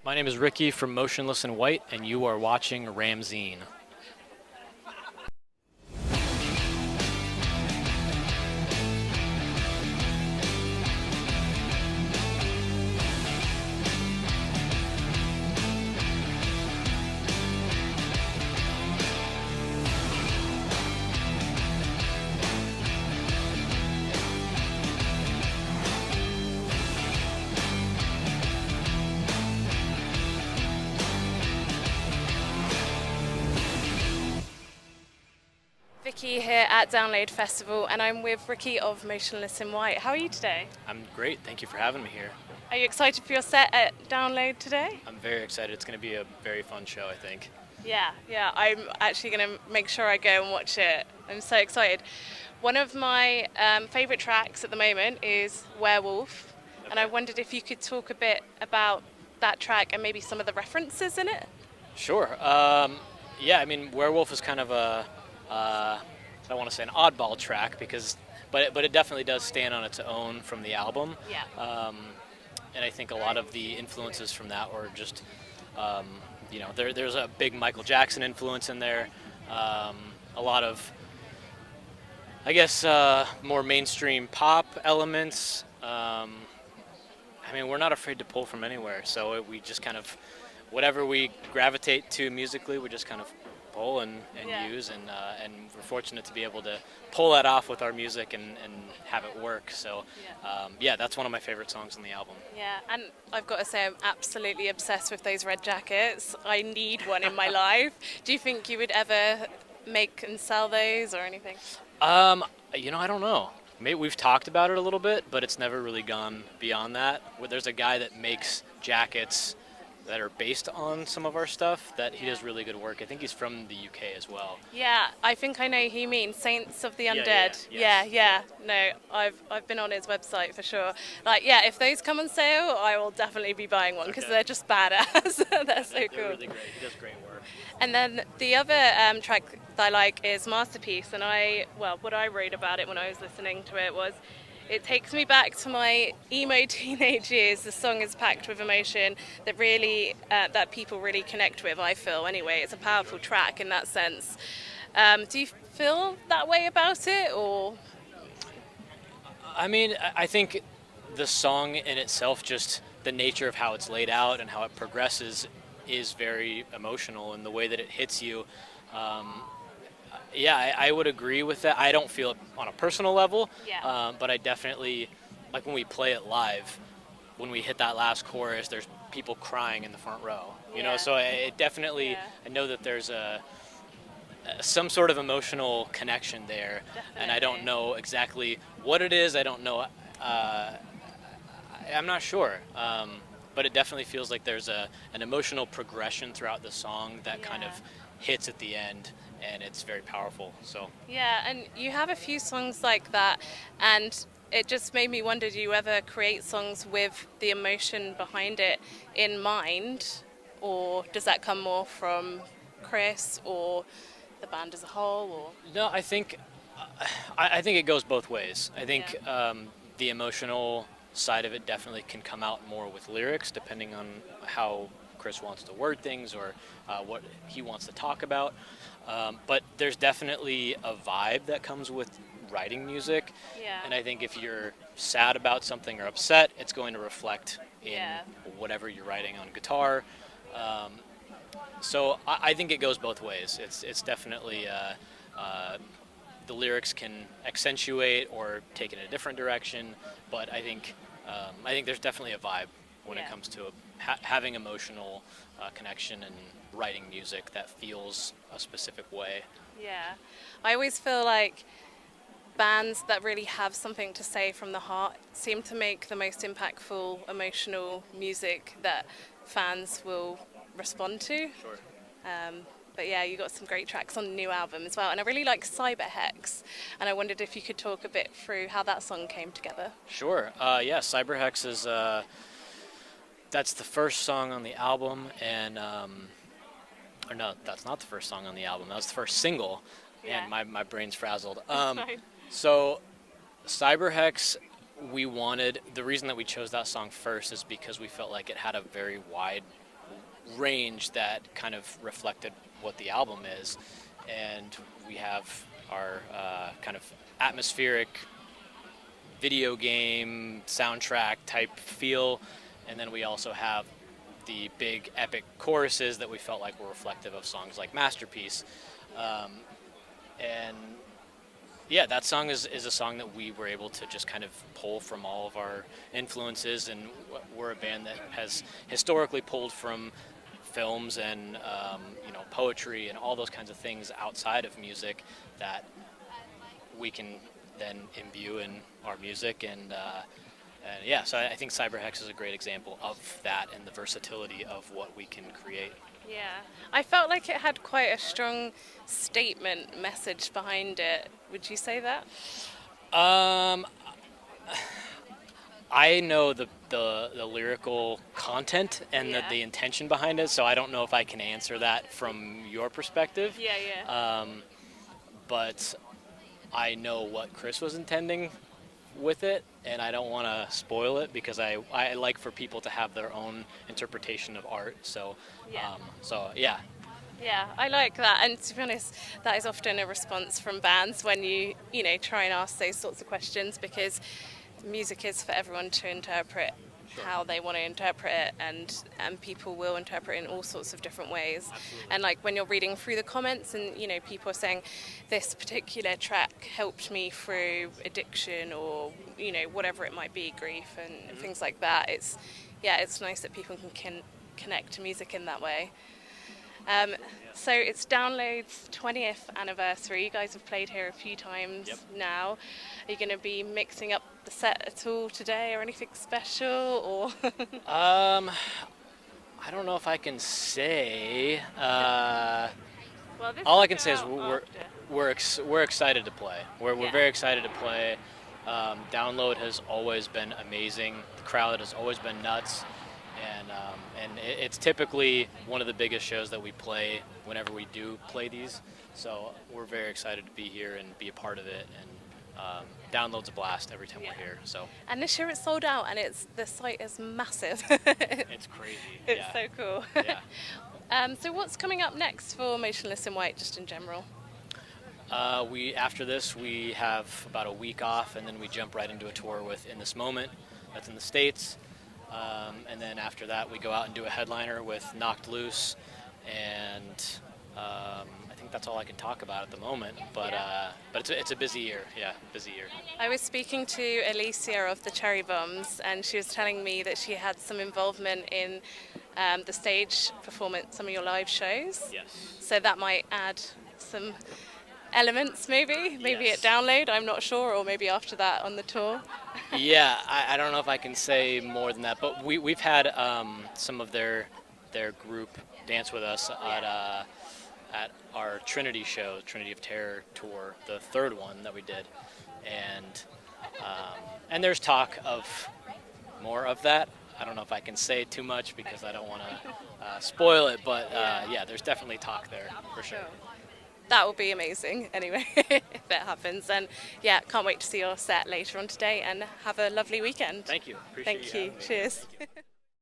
My name is Ricky from Motionless in White, and you are watching RAMzine. Vicky here at Download Festival, and I'm with Ricky of Motionless in White. How are you today? I'm great. Thank you for having me here. Are you excited for your set at Download today? I'm very excited. It's going to be a very fun show, I think. Yeah, I'm actually going to make sure I go and watch it. I'm so excited. One of my favourite tracks at the moment is Werewolf, and I wondered if you could talk a bit about that track and maybe some of the references in it. Sure. Werewolf is kind of I don't want to say an oddball track but it definitely does stand on its own from the album. Yeah. And I think a lot of the influences from that were just, there's a big Michael Jackson influence in there. A lot of, I guess, more mainstream pop elements. We're not afraid to pull from anywhere, so we just kind of, whatever we gravitate to musically, we just kind of pull and use, and we're fortunate to be able to pull that off with our music and have it work. So that's one of my favorite songs on the album. Yeah, and I've got to say I'm absolutely obsessed with those red jackets. I need one in my life. Do you think you would ever make and sell those or anything? I don't know. Maybe we've talked about it a little bit, but it's never really gone beyond that. There's a guy that makes jackets that are based on some of our stuff that he does really good work. I think he's from the UK as well. Yeah, I think I know who you mean. Saints of the Undead. Yeah. No, I've been on his website for sure. If those come on sale, I will definitely be buying one because they're just badass. They're so cool. They're really great. He does great work. And then the other track that I like is Masterpiece, and what I wrote about it when I was listening to it was, it takes me back to my emo teenage years. The song is packed with emotion that really, that people really connect with, I feel. Anyway, it's a powerful track in that sense. Do you feel that way about it, or? I think the song in itself, just the nature of how it's laid out and how it progresses, is very emotional in the way that it hits you. I would agree with that. I don't feel it on a personal level, but I definitely, like when we play it live, when we hit that last chorus, there's people crying in the front row, so it definitely, I know that there's some sort of emotional connection there, and I don't know exactly what it is. I don't know, I'm not sure, but it definitely feels like there's an emotional progression throughout the song that kind of hits at the end, and it's very powerful. So and you have a few songs like that, and it just made me wonder, do you ever create songs with the emotion behind it in mind, or does that come more from Chris or the band as a whole? Or no, I think it goes both ways. I think the emotional side of it definitely can come out more with lyrics, depending on how Chris wants to word things or what he wants to talk about. But there's definitely a vibe that comes with writing music. And I think if you're sad about something or upset, it's going to reflect in whatever you're writing on guitar. So I think it goes both ways. It's definitely the lyrics can accentuate or take it in a different direction, but I think there's definitely a vibe when it comes to having emotional connection and writing music that feels a specific way. Yeah, I always feel like bands that really have something to say from the heart seem to make the most impactful, emotional music that fans will respond to. Sure. But you got some great tracks on the new album as well, and I really like Cyberhex, and I wondered if you could talk a bit through how that song came together. Sure. Cyberhex is that's the first song on the album, and or no, that's not the first song on the album. That was the first single, and my brain's frazzled. So Cyberhex, the reason that we chose that song first is because we felt like it had a very wide range that kind of reflected what the album is. And we have our kind of atmospheric video game soundtrack type feel, and then we also have the big epic choruses that we felt like were reflective of songs like Masterpiece. And yeah, that song is a song that we were able to just kind of pull from all of our influences, and we're a band that has historically pulled from films and poetry and all those kinds of things outside of music that we can then imbue in our music. And yeah, so I think Cyberhex is a great example of that and the versatility of what we can create. Yeah, I felt like it had quite a strong statement message behind it. Would you say that? I know the lyrical content and the intention behind it, so I don't know if I can answer that from your perspective. Yeah. But I know what Chris was intending with it, and I don't want to spoil it because I like for people to have their own interpretation of art. So yeah. Yeah, I like that, and to be honest, that is often a response from bands when you try and ask those sorts of questions, because music is for everyone to interpret how they want to interpret it, and people will interpret it in all sorts of different ways. Absolutely. And like when you're reading through the comments and people are saying this particular track helped me through addiction or whatever it might be, grief and things like that, it's nice that people can connect to music in that way. So it's Download's 20th anniversary. You guys have played here a few times now. Are you going to be mixing up the set at all today or anything special? Or I don't know if I can say. All I can say is we're excited to play. We're very excited to play. Download has always been amazing. The crowd has always been nuts. And it's typically one of the biggest shows that we play whenever we do play these. So we're very excited to be here and be a part of it. And Download's a blast every time we're here. So. And this year it's sold out, and the site is massive. It's crazy. It's so cool. Yeah. So what's coming up next for Motionless in White, just in general? After this, we have about a week off, and then we jump right into a tour with In This Moment. That's in the States. And then after that, we go out and do a headliner with Knocked Loose, and I think that's all I can talk about at the moment. But it's a busy year. Yeah, busy year. I was speaking to Alicia of the Cherry Bombs, and she was telling me that she had some involvement in the stage performance, some of your live shows. Yes. So that might add some elements, maybe at Download, I'm not sure, or maybe after that on the tour. Yeah, I don't know if I can say more than that, but we've had some of their group dance with us at our Trinity show, Trinity of Terror tour, the third one that we did, and there's talk of more of that. I don't know if I can say too much because I don't want to spoil it, but yeah, there's definitely talk there for sure. That will be amazing anyway, if it happens. And yeah, can't wait to see your set later on today, and have a lovely weekend. Thank you. Appreciate Thank you. Cheers. Thank you.